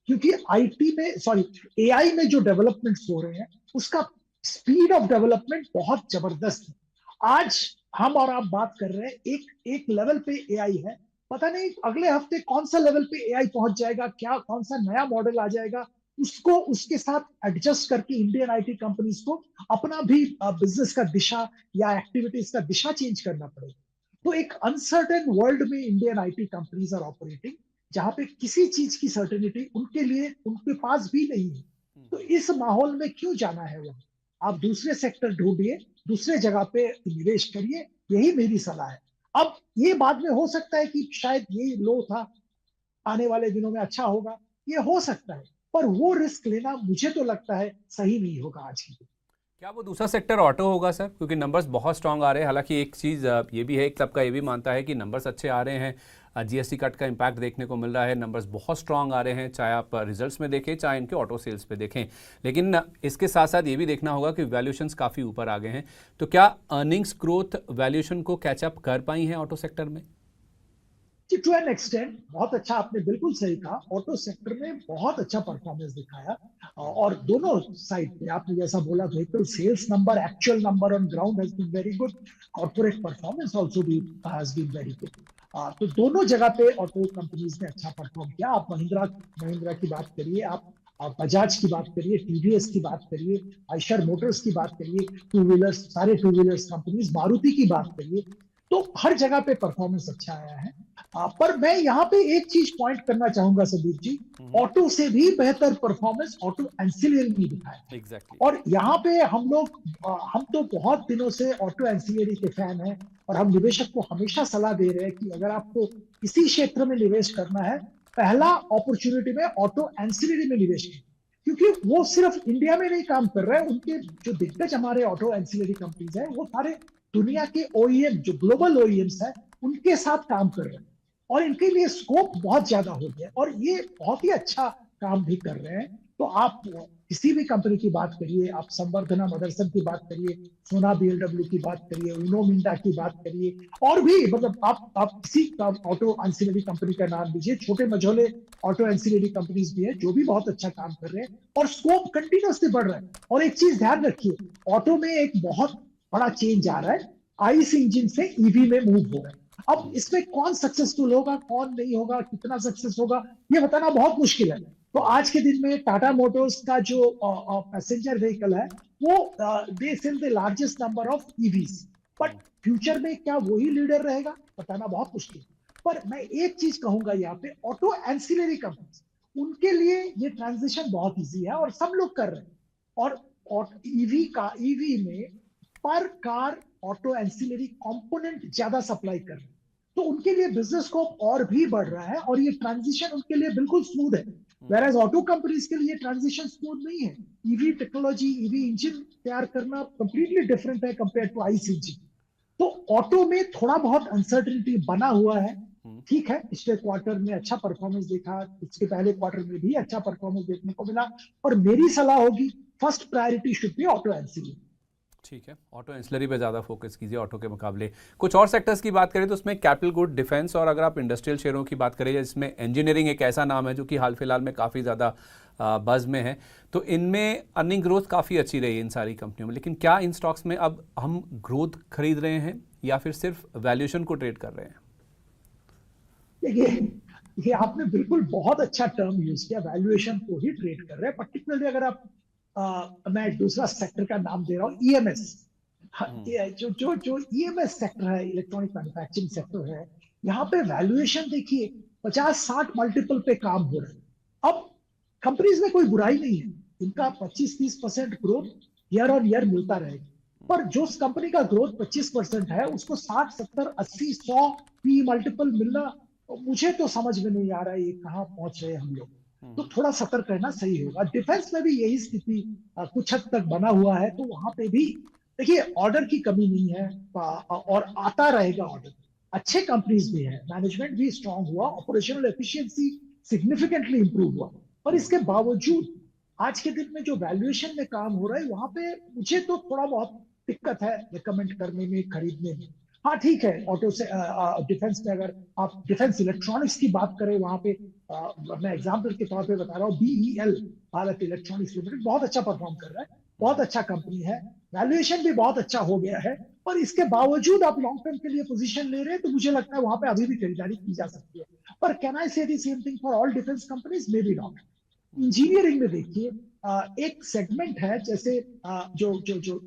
क्योंकि आईटी में, सॉरी, एआई में जो डेवलपमेंट्स हो रहे हैं उसका स्पीड ऑफ डेवलपमेंट बहुत जबरदस्त है। आज हम और आप बात कर रहे हैं, एक एक लेवल पे एआई है, पता नहीं अगले हफ्ते कौन सा लेवल पे एआई पहुंच जाएगा, क्या कौन सा नया मॉडल आ जाएगा, उसको उसके साथ एडजस्ट करके इंडियन आईटी कंपनीज को अपना भी बिजनेस का दिशा या एक्टिविटीज का दिशा चेंज करना पड़ेगा। तो एक अनसर्टेन वर्ल्ड में Indian IT companies are operating, जहां पे किसी चीज की सर्टेनिटी उनके लिए, उनके पास भी नहीं है। तो इस माहौल में क्यों जाना है वहां? आप दूसरे सेक्टर ढूंढिए, दूसरे जगह पे निवेश करिए, यही मेरी सलाह है। अब ये बाद में हो सकता है कि शायद ये लो था, आने वाले दिनों में अच्छा होगा, ये हो सकता है, पर वो रिस्क लेना मुझे तो लगता है सही नहीं होगा आज की। क्या वो दूसरा सेक्टर ऑटो होगा सर? क्योंकि नंबर्स बहुत स्ट्रांग आ रहे हैं। हालांकि एक चीज़ ये भी है, एक सबका ये भी मानता है कि नंबर्स अच्छे आ रहे हैं, जीएसटी कट का इम्पैक्ट देखने को मिल रहा है, नंबर्स बहुत स्ट्रांग आ रहे हैं, चाहे आप रिजल्ट्स में देखें चाहे इनके ऑटो सेल्स पे देखें। लेकिन इसके साथ साथ ये भी देखना होगा कि वैल्यूएशंस काफ़ी ऊपर आ गए हैं। तो क्या अर्निंग्स ग्रोथ वैल्यूएशन को कैचअप कर पाई हैं ऑटो सेक्टर में? टू एन एक्सटेंट बहुत अच्छा, आपने बिल्कुल सही कहा, ऑटो सेक्टर में बहुत अच्छा परफॉर्मेंस दिखाया। और दोनों साइड पे आपने जैसा बोला, vehicle sales number, actual number on ground has been very good, corporate performance also भी हैज बीन वेरी गुड। तो दोनों जगह पे ऑटो कंपनीज ने अच्छा परफॉर्म किया। आप महिंद्रा की बात करिए, आप बजाज की बात करिए, टीवीएस की बात करिए, आयशर मोटर्स की बात करिए, टू व्हीलर्स, सारे टू व्हीलर्स कंपनीज, मारुति की बात करिए, तो हर जगह पे परफॉर्मेंस अच्छा आया है। पर मैं यहाँ पे एक चीज पॉइंट करना चाहूंगा संदीप जी, ऑटो से भी बेहतर परफॉर्मेंस ऑटो एंसिलरी ने दिखाया। एग्जैक्टली। और यहाँ पे हम तो बहुत दिनों से ऑटो एंसिलरी के फैन हैं, और हम निवेशक को हमेशा सलाह दे रहे हैं कि अगर आपको किसी क्षेत्र में निवेश करना है, पहला अपॉर्चुनिटी में ऑटो एंसिलरी में निवेश करें, क्योंकि वो सिर्फ इंडिया में नहीं काम कर रहे हैं। उनके जो दिग्गज हमारे ऑटो एंसिलरी कंपनीज हैं, वो सारे दुनिया के ओईएम, जो ग्लोबल ओईएम्स है, उनके साथ काम कर रहे हैं, और इनके लिए स्कोप बहुत ज्यादा हो गया, और ये बहुत ही अच्छा काम भी कर रहे हैं। तो आप किसी भी कंपनी की बात करिए, आप संवर्धना मदरसन की बात करिए, सोना बीएलडब्ल्यू की बात करिए, उनो मिंडा की बात करिए, और भी मतलब आप किसी का ऑटो एंसिलरी कंपनी का नाम लीजिए, छोटे मझोले ऑटो एंसिलरी कंपनीज भी है जो भी बहुत अच्छा काम कर रहे हैं, और स्कोप कंटिन्यूसली बढ़ रहा है। और एक चीज ध्यान रखिए, ऑटो में एक बहुत बड़ा चेंज आ रहा है, आईस इंजन से ईवी में मूव हो रहा है। अब इसमें कौन सक्सेसफुल होगा, कौन नहीं होगा, कितना सक्सेस होगा, ये बताना बहुत मुश्किल है। तो आज के दिन में टाटा मोटर्स का जो पैसेंजर व्हीकल है, वो they sell the largest number of EVs, but future में क्या वही लीडर रहेगा, बताना बहुत मुश्किल। पर मैं एक चीज कहूंगा यहाँ पे, ऑटो एंसिलरी कंपनी, उनके लिए ये ट्रांजिशन बहुत इजी है, और सब लोग कर रहे हैं। और ईवी में पर कार ऑटो एंसिलरी कंपोनेंट ज्यादा सप्लाई कर रहे हैं, तो उनके लिए बिजनेस स्कोप और भी बढ़ रहा है, और ये ट्रांजिशन उनके लिए बिल्कुल स्मूथ है। वेयर ऑटो कंपनीज के लिए ट्रांजिशन स्मूथ नहीं है। ईवी टेक्नोलॉजी, ईवी इंजन तैयार करना कंप्लीटली डिफरेंट है कंपेयर टू आईसी इंजन। तो ऑटो में थोड़ा बहुत अनसर्टेनिटी बना हुआ है। ठीक है, पिछले क्वार्टर में अच्छा परफॉर्मेंस देखा, इसके पहले क्वार्टर में भी अच्छा परफॉर्मेंस देखने को मिला, और मेरी सलाह होगी, first priority should be auto ancillary. ठीक है, ऑटो एंसिलरी पे ज़्यादा फोकस कीजिए ऑटो के मुकाबले। कुछ और सेक्टर्स की बात करें तो उसमें कैपिटल गुड, डिफेंस, और अगर आप इंडस्ट्रियल शेयरों की बात करें जिसमें इंजीनियरिंग एक ऐसा नाम है जो कि हाल फिलहाल में काफ़ी ज़्यादा बज़ में है, तो इनमें अर्निंग ग्रोथ काफ़ी अच्छी रही है इन सारी कंपनियों में। लेकिन क्या इन स्टॉक्स में अब हम ग्रोथ खरीद रहे हैं या फिर सिर्फ वैल्यूएशन को ट्रेड कर रहे हैं? देखिए, ये आपने बिल्कुल बहुत अच्छा टर्म यूज किया, वैल्यूएशन को ही ट्रेड कर रहे हैं। पर्टिकुलरली अगर आप मैं दूसरा सेक्टर का नाम दे रहा हूँ, ईएमएस। जो ईएमएस सेक्टर है, इलेक्ट्रॉनिक मैन्युफैक्चरिंग सेक्टर है, यहाँ पे वैल्यूएशन देखिए 50-60 मल्टीपल पे काम हो रहा है। अब कंपनीज में कोई बुराई नहीं है, इनका 25-30% ग्रोथ ईयर ऑन ईयर मिलता रहेगा, पर जो कंपनी का ग्रोथ 25% है, उसको 60-70-80-100 पी मल्टीपल मिलना, मुझे तो समझ में नहीं आ रहा है ये कहाँ पहुंच रहे हैं हम लोग। तो थोड़ा सतर्क रहना सही होगा। डिफेंस में भी यही स्थिति कुछ हद तक बना हुआ है, तो वहां पे भी देखिए ऑर्डर की कमी नहीं है, और आता रहेगा ऑर्डर। अच्छे कंपनीज भी है, मैनेजमेंट भी स्ट्रांग हुआ, ऑपरेशनल एफिशिएंसी सिग्निफिकेंटली इंप्रूव हुआ, पर इसके बावजूद आज के दिन में जो वैल्यूएशन में काम हो रहा है, वहां पे मुझे तो थोड़ा बहुत दिक्कत है रिकमेंड करने में, खरीदने में। हाँ ठीक है, ऑटो से डिफेंस में अगर आप डिफेंस इलेक्ट्रॉनिक्स की बात करें, वहां पे मैं एग्जांपल के तौर पे बता रहा हूँ, बीईएल, भारत इलेक्ट्रॉनिक्स लिमिटेड, बहुत अच्छा परफॉर्म कर रहा है, बहुत अच्छा कंपनी है, वैल्यूएशन भी बहुत अच्छा हो गया है, और इसके बावजूद आप लॉन्ग टर्म के लिए पोजीशन ले रहे हैं, तो मुझे लगता है वहां पे अभी भी खरीदारी की जा सकती है। पर कैन आई से the same thing for all defence companies? May be not. Engineering में देखिए, एक सेगमेंट है, जैसे जो जो जो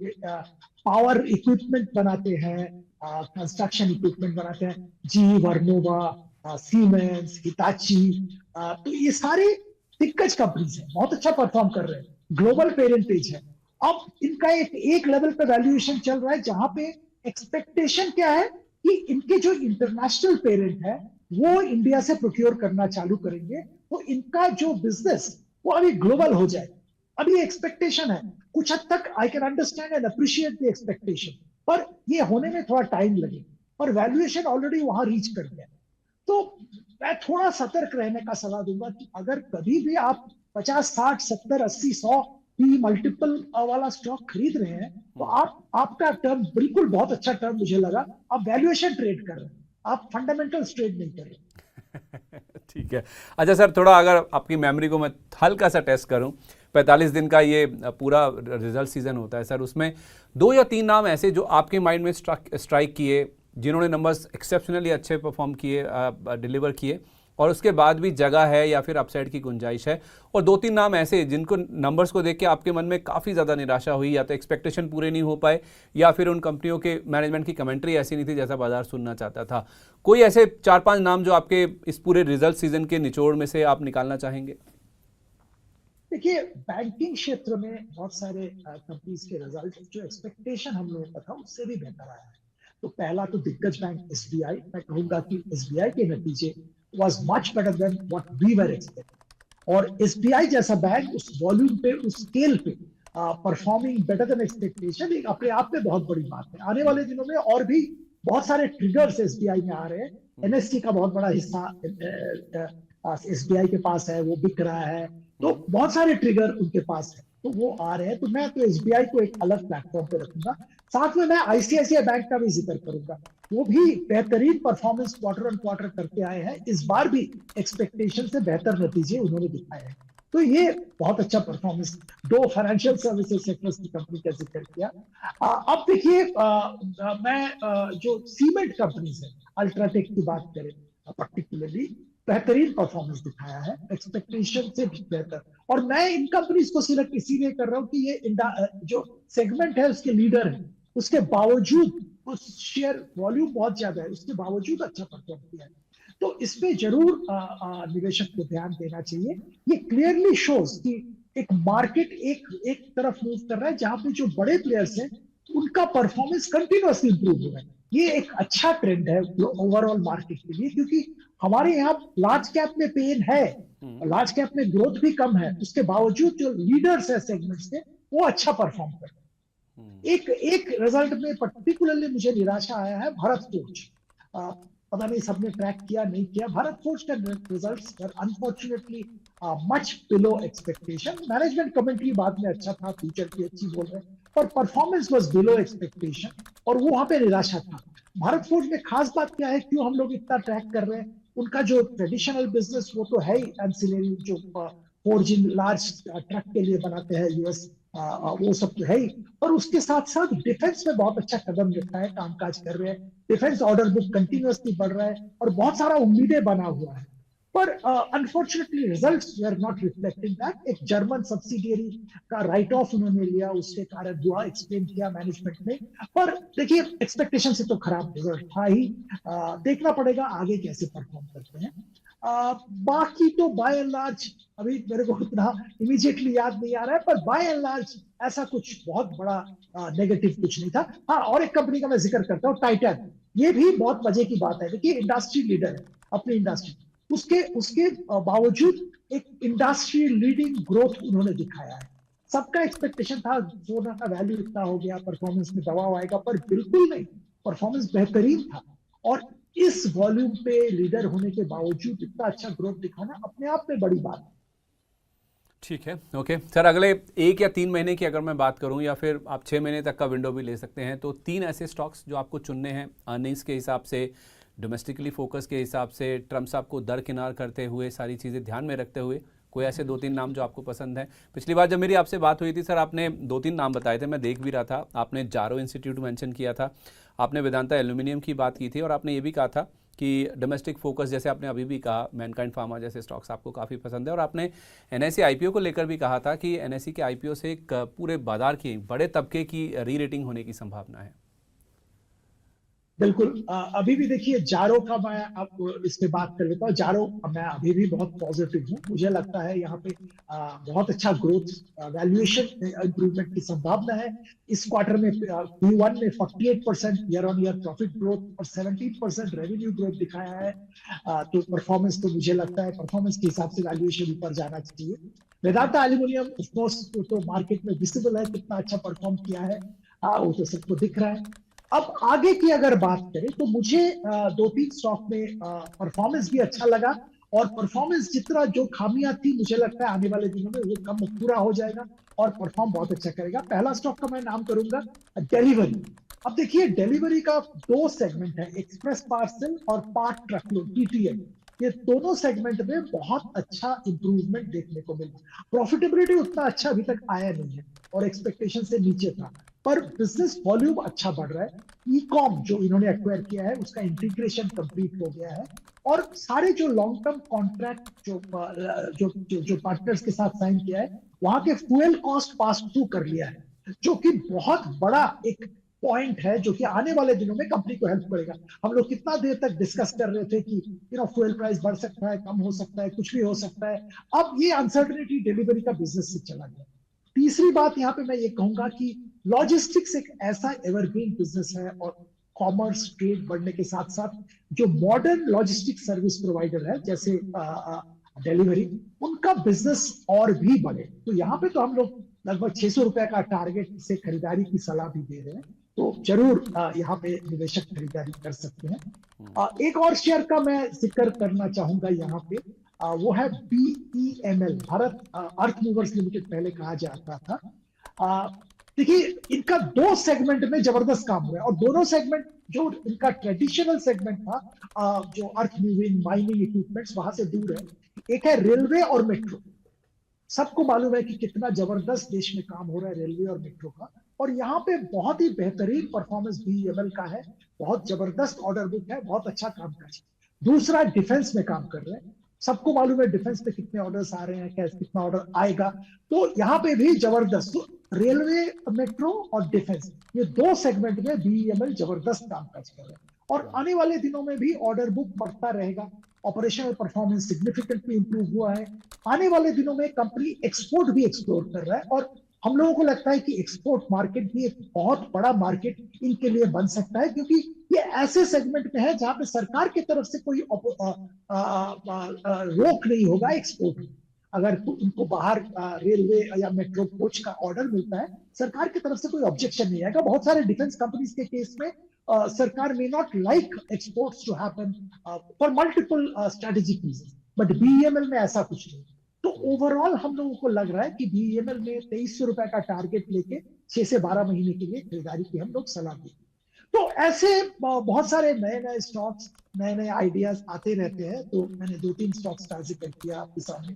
पावर इक्विपमेंट बनाते हैं, कंस्ट्रक्शन इक्विपमेंट बनाते हैं, जी वर्नोवा, सीमेंस, हिताची, तो ये सारे दिग्गज कंपनीज हैं, बहुत अच्छा परफॉर्म कर रहे हैं, ग्लोबल पेरेंटेज है। अब इनका एक लेवल पे वैल्यूएशन चल रहा है, जहां पे एक्सपेक्टेशन क्या है कि इनके जो इंटरनेशनल पेरेंट है, वो इंडिया से प्रोक्योर करना चालू करेंगे, तो इनका जो बिजनेस वो अभी ग्लोबल हो जाए। अभी एक्सपेक्टेशन है, कुछ हद तक I can understand and appreciate the expectation, पर ये होने में थोड़ा टाइम लगे, और वैल्यूएशन ऑलरेडी वहां रीच कर गया। तो मैं थोड़ा सतर्क रहने का सलाह दूंगा कि अगर कभी भी आप 50, 60, 70, 80, 100 पी मल्टीपल वाला स्टॉक खरीद रहे हैं, तो आपका टर्म बिल्कुल बहुत अच्छा टर्म मुझे लगा। आप वैल्यूएशन ट्रेड कर रहे हैं, आप फंडामेंटल ट्रेड नहीं कर रहे। ठीक है। अच्छा सर, थोड़ा अगर आपकी मेमोरी को मैं हल्का सा टेस्ट करूं, 45 दिन का ये पूरा रिजल्ट सीजन होता है सर, उसमें 2 या 3 नाम ऐसे जो आपके माइंड में स्ट्राइक किए, जिन्होंने नंबर्स एक्सेप्शनली अच्छे परफॉर्म किए, डिलीवर किए, और उसके बाद भी जगह है या फिर अपसाइड की गुंजाइश है, और 2-3 नाम ऐसे जिनको नंबर्स को देख के आपके मन में काफ़ी ज़्यादा निराशा हुई, या तो एक्सपेक्टेशन पूरे नहीं हो पाए, या फिर उन कंपनियों के मैनेजमेंट की कमेंट्री ऐसी नहीं थी जैसा बाजार सुनना चाहता था। कोई ऐसे 4-5 नाम जो आपके इस पूरे रिजल्ट सीजन के निचोड़ में से आप निकालना चाहेंगे? देखिए, बैंकिंग क्षेत्र में बहुत सारे कंपनीज के रिजल्ट जो एक्सपेक्टेशन हम लोगों का था उससे भी बेहतर आया है। तो पहला तो दिग्गज बैंक एसबीआई, मैं कहूंगा कि एसबीआई के नतीजे was much better than what we were expecting. और एसबीआई जैसा बैंक उस वॉल्यूम पे, उस स्केल पे परफॉर्मिंग बेटर देन एक्सपेक्टेशन एक अपने आप में बहुत बड़ी बात है। आने वाले दिनों में और भी बहुत सारे ट्रिगर्स एसबीआई में आ रहे हैं। एनएससी का बहुत बड़ा हिस्सा एसबीआई के पास है, वो बिक रहा है, तो बहुत सारे ट्रिगर उनके पास है, तो वो आ रहे हैं। तो मैं तो एसबीआई को एक अलग प्लेटफॉर्म पे रखूंगा। साथ में मैं आईसीआईसीआई बैंक का भी जिक्र करूंगा, वो भी बेहतरीन परफॉर्मेंस क्वार्टर ऑन क्वार्टर करके आए हैं। इस बार भी एक्सपेक्टेशन से बेहतर नतीजे उन्होंने दिखाए हैं, तो ये बहुत अच्छा परफॉर्मेंस। 2 फाइनेंशियल सर्विसेज सेक्टर्स की कंपनी का जिक्र किया। अब देखिए, मैं जो सीमेंट कंपनीज है, अल्ट्राटेक की बात करें पर्टिकुलरली, बेहतरीन परफॉर्मेंस दिखाया है, एक्सपेक्टेशन से भी बेहतर। और मैं इन कंपनीज को सिलेक्ट इसीलिए कर रहा हूं कि ये जो सेगमेंट है उसके लीडर है, उसके बावजूद उस शेयर वॉल्यूम बहुत ज्यादा है, उसके बावजूद अच्छा परफॉर्म किया है। तो इसमें जरूर निवेशक को ध्यान देना चाहिए। ये क्लियरली शोज कि एक मार्केट एक तरफ मूव कर रहा है, जहां पे जो बड़े प्लेयर्स हैं उनका परफॉर्मेंस कंटिन्यूअसली इंप्रूव हो रहा है। ये एक अच्छा ट्रेंड है ओवरऑल मार्केट के लिए, क्योंकि हमारे यहाँ लार्ज कैप में पेन है, लार्ज कैप में ग्रोथ भी कम है, उसके बावजूद जो लीडर्स है सेगमेंट्स के, वो अच्छा परफॉर्म कर रहे हैं। एक रिजल्ट में पर्टिकुलरली मुझे निराशा आया है, भारत फोर्ज। पता नहीं सबने ट्रैक किया नहीं किया, भारत फोर्ज का results unfortunately much below expectation. Management commentary बाद में अच्छा था, फ्यूचर की अच्छी बोल रहे हैं, पर परफॉर्मेंस वाज बिलो एक्सपेक्टेशन, और वो वहां पे निराशा था। भारत फोर्ज में खास बात क्या है, क्यों हम लोग इतना ट्रैक कर रहे हैं? उनका जो ट्रेडिशनल बिजनेस वो तो है ही, एंसिलरी जो फोर्ज इन लार्ज ट्रक के लिए बनाते हैं यूएस, वो सब तो है ही, पर उसके साथ साथ डिफेंस में बहुत अच्छा कदम रखा है, कामकाज कर रहे हैं। डिफेंस ऑर्डर बुक कंटिन्यूअसली बढ़ रहा है और बहुत सारा उम्मीदें बना हुआ है, पर unfortunately results were not reflecting that. एक जर्मन सब्सिडियरी का राइट ऑफ उन्होंने लिया, उसके कारण दुआ एक्सप्लेन किया मैनेजमेंट ने। पर देखिए, एक्सपेक्टेशन से तो खराब रिजल्ट था ही। देखना पड़ेगा आगे कैसे परफॉर्म करते हैं। बाकी तो बाय एंड लार्ज अभी मेरे को इतना इमीडिएटली याद नहीं आ रहा है, पर बाय एंड लार्ज ऐसा कुछ बहुत बड़ा नेगेटिव कुछ नहीं था। हाँ, और एक कंपनी का मैं जिक्र करता हूँ, टाइटन। ये भी बहुत मजे की बात है, देखिए इंडस्ट्री लीडर है अपनी इंडस्ट्री, उसके उसके बावजूद एक इंडस्ट्री लीडिंग ग्रोथ उन्होंने दिखाया है। सबका एक्सपेक्टेशन था सोना का वैल्यू इतना हो गया, परफॉर्मेंस में दबाव आएगा, पर बिल्कुल नहीं, परफॉर्मेंस बेहतरीन था। और इस वॉल्यूम पे लीडर होने के बावजूद इतना अच्छा ग्रोथ दिखाना अपने आप में बड़ी बात है। ठीक है, ओके सर। अगले 1 या 3 महीने की अगर मैं बात करूं, या फिर आप 6 महीने तक का विंडो भी ले सकते हैं, तो 3 ऐसे स्टॉक्स जो आपको चुनने हैं अर्निंग्स के हिसाब से, डोमेस्टिकली फोकस के हिसाब से, ट्रम्प साहब को दरकिनार करते हुए, सारी चीज़ें ध्यान में रखते हुए, कोई ऐसे 2-3 नाम जो आपको पसंद है? पिछली बार जब मेरी आपसे बात हुई थी सर, आपने 2-3 नाम बताए थे, मैं देख भी रहा था। आपने जारो इंस्टीट्यूट मेंशन किया था, आपने वेदांता एल्यूमिनियम की बात की थी, और आपने ये भी कहा था कि डोमेस्टिक फोकस, जैसे आपने अभी भी कहा, मैनकाइंड फार्मा जैसे स्टॉक्स आपको काफ़ी पसंद है। और आपने एनएससी आईपीओ को लेकर भी कहा था कि एनएससी के आईपीओ से एक पूरे बाजार की, बड़े तबके की री रेटिंग होने की संभावना है। बिल्कुल। अभी भी देखिए, जारो का मैं अब इस पे बात कर लेता हूँ। जारो मैं अभी भी बहुत पॉजिटिव हूँ, मुझे लगता है यहाँ पे बहुत अच्छा ग्रोथ, वैल्यूएशन इंप्रूवमेंट की संभावना है। इस क्वार्टर में Q1 में 48% year on year profit growth और 17% रेवेन्यू ग्रोथ दिखाया है। तो परफॉर्मेंस तो मुझे लगता है परफॉर्मेंस के हिसाब से वैल्यूएशन ऊपर जाना चाहिए। वेदांता एल्यूमिनियम ऑफ कोर्स तो मार्केट में विजिबल है, कितना अच्छा परफॉर्म किया है, वो तो सबको दिख रहा है। अब आगे की अगर बात करें तो मुझे दो तीन स्टॉक में परफॉर्मेंस भी अच्छा लगा, और परफॉर्मेंस जितना जो खामियां थी मुझे लगता है आने वाले दिनों में वो कम पूरा हो जाएगा और परफॉर्म बहुत अच्छा करेगा। पहला स्टॉक का मैं नाम करूंगा डिलीवरी। अब देखिए डिलीवरी का दो सेगमेंट है, एक्सप्रेस पार्सल और पार्ट ट्रकलोड टीटीएल। ये दोनों सेगमेंट में बहुत अच्छा इंप्रूवमेंट देखने को मिला। प्रॉफिटेबिलिटी उतना अच्छा अभी तक आया नहीं है और एक्सपेक्टेशन से नीचे था, पर बिजनेस वॉल्यूम अच्छा बढ़ रहा है। ई कॉम जो इन्होंने एक्वायर किया है उसका इंटीग्रेशन कंप्लीट हो गया है, और सारे जो लॉन्ग टर्म कॉन्ट्रैक्ट जो पार्टनर्स के साथ साइन किया है वहां के फ्यूल कॉस्ट पास थ्रू कर लिया है, जो कि बहुत बड़ा एक पॉइंट है जो कि आने वाले दिनों में कंपनी को हेल्प करेगा। हम लोग कितना देर तक डिस्कस कर रहे थे कि फ्यूल प्राइस बढ़ सकता है, कम हो सकता है, कुछ भी हो सकता है। अब ये अनसर्टेनिटी डिलीवरी का बिजनेस से चला गया। तीसरी बात यहाँ पे मैं ये कहूंगा कि लॉजिस्टिक्स एक ऐसा एवरग्रीन बिजनेस है, और कॉमर्स ट्रेड बढ़ने के साथ साथ जो मॉडर्न लॉजिस्टिक सर्विस प्रोवाइडर है जैसे डिलीवरी, उनका बिजनेस और भी बढ़े। तो यहाँ पे तो हम लोग लगभग 600 रुपए का टारगेट से खरीदारी की सलाह भी दे रहे हैं, तो जरूर यहाँ पे निवेशक खरीदारी कर सकते हैं। एक और शेयर का मैं जिक्र करना चाहूंगा यहाँ पे, वो है BEML, भारत अर्थ मूवर्स लिमिटेड पहले कहा जाता था। देखिए इनका दो सेगमेंट में जबरदस्त काम हुआ है, और दोनों सेगमेंट जो इनका ट्रेडिशनल सेगमेंट था, जो अर्थ मूविंग माइनिंग इक्विपमेंट्स, वहां से दूर है। एक है रेलवे और मेट्रो। सबको मालूम है कि कितना जबरदस्त देश में काम हो रहा है रेलवे और मेट्रो का, और यहाँ पे बहुत ही बेहतरीन परफॉर्मेंस BEML का है, बहुत जबरदस्त ऑर्डर बुक है, बहुत अच्छा काम कर रहे हैं। दूसरा डिफेंस में काम कर रहे हैं, सबको मालूम है डिफेंस में कितने ऑर्डर्स आ रहे हैं, कैसे कितना ऑर्डर आएगा, तो यहाँ पे भी जबरदस्त। तो रेलवे, मेट्रो और डिफेंस, ये दो सेगमेंट में BEML जबरदस्त काम काज कर रहे हैं, और आने वाले दिनों में भी ऑर्डर बुक बढ़ता रहेगा। ऑपरेशनल परफॉर्मेंस सिग्निफिकेंटली इंप्रूव हुआ है। आने वाले दिनों में कंपनी एक्सपोर्ट भी एक्सप्लोर कर रहा है, और हम लोगों को लगता है कि एक्सपोर्ट मार्केट भी एक बहुत बड़ा मार्केट इनके लिए बन सकता है, क्योंकि ये ऐसे सेगमेंट में है जहां पे सरकार की तरफ से कोई रोक नहीं होगा एक्सपोर्ट में। अगर उनको बाहर रेलवे या मेट्रो कोच का ऑर्डर मिलता है, सरकार की तरफ से कोई ऑब्जेक्शन नहीं आएगा। बहुत सारे डिफेंस कंपनीज के केस में सरकार may not like exports to happen for multiple strategic reasons, but BEML में ऐसा कुछ नहीं। तो ओवरऑल हम लोगों को लग रहा है कि BEML में 2300 रुपए का टारगेट लेके 6 से 12 महीने के लिए खरीदारी की हम लोग सलाह देंगे। तो ऐसे बहुत सारे नए नए स्टॉक्स, नए नए आइडियाज आते रहते हैं, तो मैंने 2-3 स्टॉक्स का जिक्र किया आपके सामने।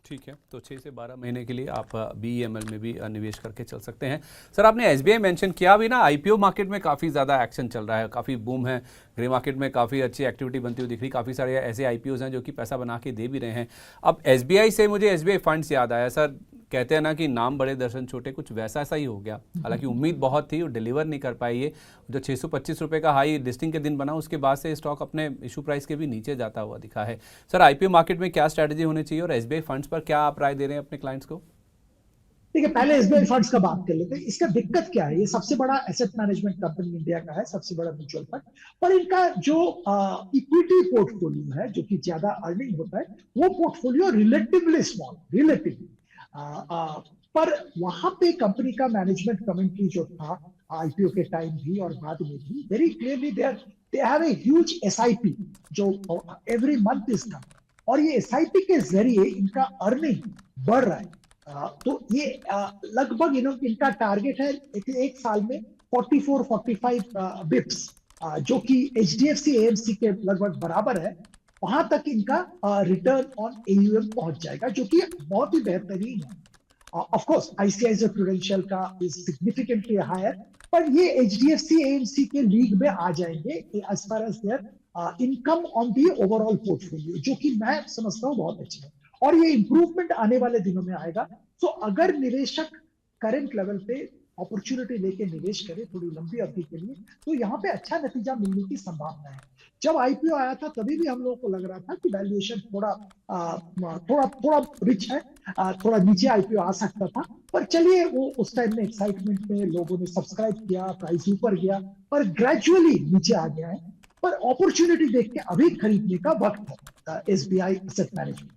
ठीक है, तो 6 से 12 महीने के लिए आप BEML में भी निवेश करके चल सकते हैं। सर आपने SBI मेंशन किया भी ना, IPO मार्केट में काफ़ी ज़्यादा एक्शन चल रहा है, काफ़ी बूम है, ग्रे मार्केट में काफ़ी अच्छी एक्टिविटी बनती हुई दिख रही, काफ़ी सारे ऐसे IPOs हैं जो कि पैसा बना के दे भी रहे हैं। अब SBI से मुझे SBI फंड्स याद आया सर, कहते हैं ना कि नाम बड़े दर्शन छोटे, कुछ वैसा सा ही हो गया। हालांकि उम्मीद बहुत थी और डिलीवर नहीं कर पाई। ये जो 625 रुपये का हाई लिस्टिंग के दिन बना, उसके बाद से स्टॉक अपने इशू प्राइस के भी नीचे जाता हुआ दिखा है। सर IPO मार्केट में क्या स्ट्रैटेजी होनी चाहिए और SBI फंड्स पर क्या आप राय दे रहे हैं अपने क्लाइंट्स को? ठीक है, पहले SBI फंड्स का बात कर लेते हैं। इसका दिक्कत क्या है, ये सबसे बड़ा एसेट मैनेजमेंट कंपनी इंडिया का है, सबसे बड़ा म्यूचुअल फंड, पर इनका जो इक्विटी पोर्टफोलियो है, जो कि ज्यादा अर्निंग होता है, वो पोर्टफोलियो रिलेटिवली स्मॉल, रिलेटिवली। पर वहां पे कंपनी का मैनेजमेंट कमेंट्री जो था IPO के टाइम भी और बाद में भी, very clearly they have a huge SIP जो एवरी मंथ इज कम, और ये SIP के जरिए इनका अर्निंग बढ़ रहा है। तो ये लगभग इनका टारगेट है एक साल में 44-45 बिप्स, जो कि HDFC AMC के लगभग बराबर है। वहां तक इनका रिटर्न ऑन AUM पहुंच जाएगा, जो कि बहुत ही बेहतरीन है। ऑफ कोर्स ICICI प्रूडेंशियल का इज सिग्निफिकेंटली हायर, पर ये HDFC AMC के लीग में आ जाएंगे as far as their income on the overall portfolio, जो कि मैं समझता हूँ बहुत अच्छा है, और ये इंप्रूवमेंट आने वाले दिनों में आएगा। तो अगर निवेशक करंट लेवल पे अपॉर्चुनिटी लेके निवेश करे थोड़ी लंबी अवधि के लिए, तो यहाँ पे अच्छा नतीजा मिलने की संभावना है। जब IPO आया था तभी भी हम लोगों को लग रहा था कि वैल्यूएशन थोड़ा रिच है, थोड़ा नीचे IPO आ सकता था, पर चलिए वो उस टाइम में एक्साइटमेंट में लोगों ने सब्सक्राइब किया, प्राइस ऊपर गया, पर ग्रेजुअली नीचे आ गया है। पर अपॉर्चुनिटी देख के अभी खरीदने का वक्त है SBI asset management.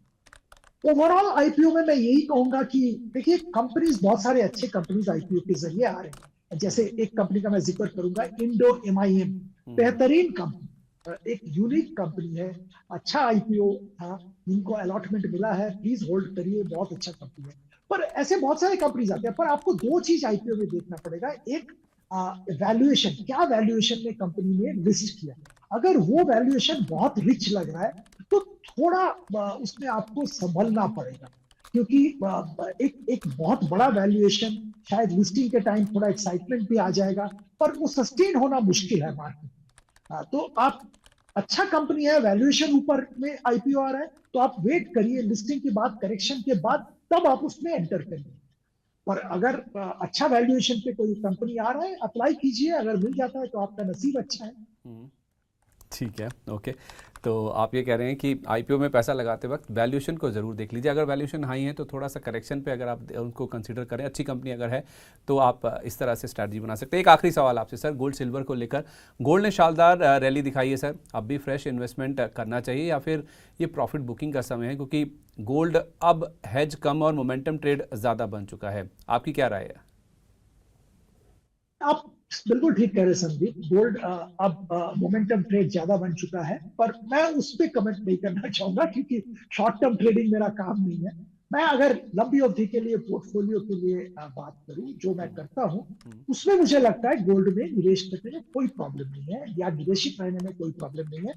Overall IPO में मैं यही कहूंगा कि देखिए, कंपनीज बहुत सारे अच्छे कंपनीज आईपीओ के जरिए आ रहे हैं। जैसे एक कंपनी का मैं जिक्र करूंगा, इंडो एमआईएम, बेहतरीन कंपनी, एक यूनिक कंपनी है, अच्छा आईपीओ था, जिनको अलॉटमेंट मिला है, प्लीज होल्ड करिए, बहुत अच्छा कंपनी है। पर ऐसे बहुत सारे कंपनीज आते हैं, पर आपको दो चीज आईपीओ में देखना पड़ेगा। एक, वैल्यूएशन, क्या वैल्यूएशन में कंपनी ने लिस्ट किया। अगर वो वैल्यूएशन बहुत रिच लग रहा है तो थोड़ा उसमें आपको संभलना पड़ेगा, क्योंकि एक एक बहुत बड़ा वैल्यूएशन शायद लिस्टिंग के टाइम थोड़ा एक्साइटमेंट भी आ जाएगा, पर वो सस्टेन होना मुश्किल है मार्केट। तो आप, अच्छा कंपनी है, वैल्यूएशन ऊपर में आईपीओ आ रहा है, तो आप वेट करिए, लिस्टिंग के बाद, करेक्शन के बाद, तब आप उसमें एंटर करिए। पर अगर अच्छा वैल्यूएशन पे कोई कंपनी आ रहा है, अप्लाई कीजिए, अगर मिल जाता है तो आपका नसीब अच्छा है। ठीक है, ओके। तो आप ये कह रहे हैं कि आईपीओ में पैसा लगाते वक्त वैल्यूएशन को ज़रूर देख लीजिए। अगर वैल्यूएशन हाई है तो थोड़ा सा करेक्शन पे अगर आप उनको कंसीडर करें, अच्छी कंपनी अगर है तो आप इस तरह से स्ट्रैटेजी बना सकते हैं। एक आखिरी सवाल आपसे सर, गोल्ड सिल्वर को लेकर। गोल्ड ने शानदार रैली दिखाई है सर, अब भी फ्रेश इन्वेस्टमेंट करना चाहिए या फिर ये प्रॉफिट बुकिंग का समय है, क्योंकि गोल्ड अब हेज कम और मोमेंटम ट्रेड ज़्यादा बन चुका है। आपकी क्या राय है? आप बिल्कुल ठीक कह रहे हैं संदीप, गोल्ड अब मोमेंटम ट्रेड ज्यादा बन चुका है, पर मैं उस पर कमेंट नहीं करना चाहूंगा, क्योंकि शॉर्ट टर्म ट्रेडिंग मेरा काम नहीं है। मैं अगर लंबी अवधि के लिए, पोर्टफोलियो के लिए बात करूं, जो मैं करता हूं, उसमें मुझे लगता है गोल्ड में निवेश करने में कोई प्रॉब्लम नहीं है, या निवेशित रहने में कोई प्रॉब्लम नहीं है।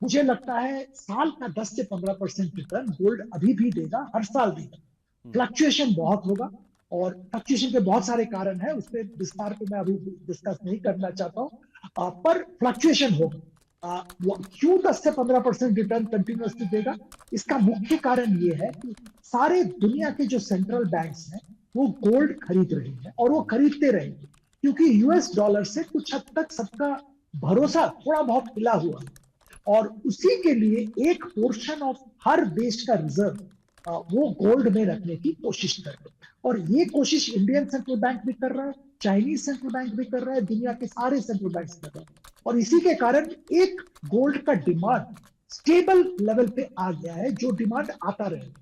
मुझे लगता है साल का 10 से 15% रिटर्न गोल्ड अभी भी देगा, हर साल देगा। फ्लक्चुएशन बहुत होगा, और फ्लक्चुएशन के बहुत सारे कारण है, उस पर विस्तार पे मैं अभी डिस्कस नहीं करना चाहता हूं, पर फ्लक्चुएशन होगा। क्यों 10 से 15% रिटर्न कंटिन्यूसली देगा? इसका मुख्य कारण ये है कि सारे दुनिया के जो सेंट्रल बैंक्स हैं, वो गोल्ड खरीद रहे हैं, और वो खरीदते रहेंगे, क्योंकि यूएस डॉलर से कुछ हद तक सबका भरोसा थोड़ा बहुत हिला हुआ है, और उसी के लिए एक पोर्शन ऑफ हर देश का रिजर्व वो गोल्ड में रखने की कोशिश कर रहे हैं। और ये कोशिश इंडियन सेंट्रल बैंक भी कर रहा है, चाइनीज सेंट्रल बैंक भी कर रहा है, दुनिया के सारे सेंट्रल बैंक कर रहे हैं, और इसी के कारण एक गोल्ड का डिमांड स्टेबल लेवल पे आ गया है, जो डिमांड आता रहे।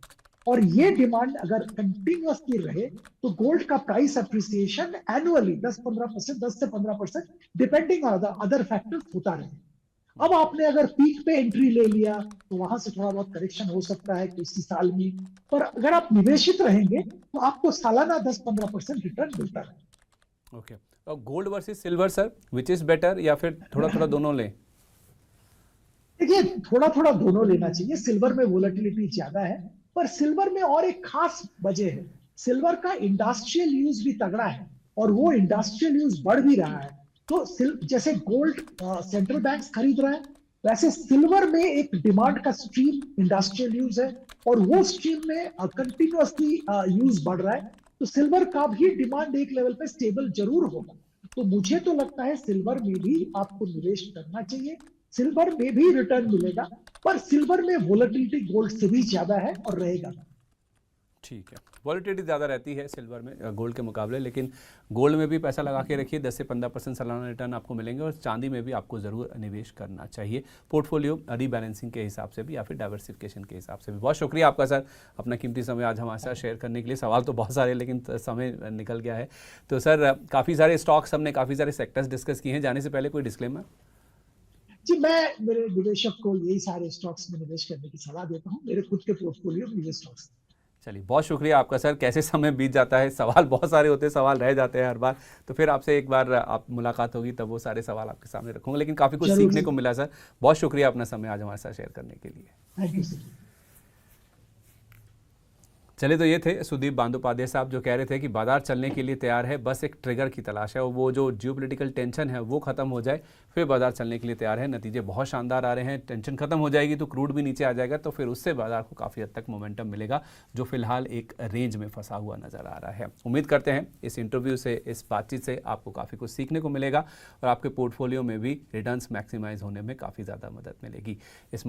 और ये डिमांड अगर कंटिन्यूसली रहे तो गोल्ड का प्राइस अप्रिसिएशन एनुअली 10-15%, 10 से 15%, डिपेंडिंग ऑन अदर फैक्टर्स होता रहे। अब आपने अगर पीक पे एंट्री ले लिया तो वहां से थोड़ा बहुत करेक्शन हो सकता है किसी साल में, पर अगर आप निवेशित रहेंगे तो आपको सालाना 10-15% रिटर्न मिलता है। ओके, और gold versus silver sir, which is better, या फिर थोड़ा थोड़ा दोनों लें? देखिए, थोड़ा थोड़ा दोनों लेना चाहिए। सिल्वर में वोलेटिलिटी ज्यादा है, पर सिल्वर में और एक खास वजह है, सिल्वर का इंडस्ट्रियल यूज भी तगड़ा है, और वो इंडस्ट्रियल यूज बढ़ भी रहा है। तो जैसे गोल्ड सेंट्रल बैंक्स खरीद रहा है, वैसे सिल्वर में एक डिमांड का स्ट्रीम इंडस्ट्रियल यूज है, और वो स्ट्रीम में कंटिन्यूसली यूज बढ़ रहा है, तो सिल्वर का भी डिमांड एक लेवल पे स्टेबल जरूर होगा। तो मुझे तो लगता है सिल्वर में भी आपको निवेश करना चाहिए, सिल्वर में भी रिटर्न मिलेगा, पर सिल्वर में वोलेटिलिटी गोल्ड से भी ज्यादा है और रहेगा। ठीक है, वॉलेटिलिटी ज़्यादा रहती है सिल्वर में गोल्ड के मुकाबले, लेकिन गोल्ड में भी पैसा लगा के रखिए, 10 से 15% सालाना रिटर्न आपको मिलेंगे, और चांदी में भी आपको ज़रूर निवेश करना चाहिए, पोर्टफोलियो रीबैलेंसिंग के हिसाब से भी या फिर डाइवर्सिफिकेशन के हिसाब से भी। बहुत शुक्रिया आपका सर, अपना कीमती समय आज हमारे साथ शेयर करने के लिए। सवाल तो बहुत सारे, लेकिन समय निकल गया है। तो सर, काफ़ी सारे स्टॉक्स हमने, काफ़ी सारे सेक्टर्स डिस्कस किए हैं, जाने से पहले कोई डिस्क्लेमर? जी, मैं मेरे निवेशक को यही सारे स्टॉक्स में निवेश करने की सलाह देता हूं, मेरे खुद के पोर्टफोलियो में ये स्टॉक्स। चलिए, बहुत शुक्रिया आपका सर। कैसे समय बीत जाता है, सवाल बहुत सारे होते हैं, सवाल रह जाते हैं हर बार, तो फिर आपसे एक बार आप मुलाकात होगी तब वो सारे सवाल आपके सामने रखूंगा, लेकिन काफ़ी कुछ सीखने को मिला सर। बहुत शुक्रिया अपना समय आज हमारे साथ शेयर करने के लिए। Thank you sir. चलिए, तो ये थे सुदीप बंदोपाध्याय साहब, जो कह रहे थे कि बाजार चलने के लिए तैयार है, बस एक ट्रिगर की तलाश है, और वो जो जियोपॉलिटिकल टेंशन है वो खत्म हो जाए, फिर बाजार चलने के लिए तैयार है। नतीजे बहुत शानदार आ रहे हैं, टेंशन खत्म हो जाएगी तो क्रूड भी नीचे आ जाएगा, तो फिर उससे बाजार को काफ़ी हद तक मोमेंटम मिलेगा, जो फिलहाल एक रेंज में फंसा हुआ नजर आ रहा है। उम्मीद करते हैं इस इंटरव्यू से, इस बातचीत से आपको काफ़ी कुछ सीखने को मिलेगा, और आपके पोर्टफोलियो में भी रिटर्न्स मैक्सिमाइज होने में काफ़ी ज़्यादा मदद मिलेगी। इस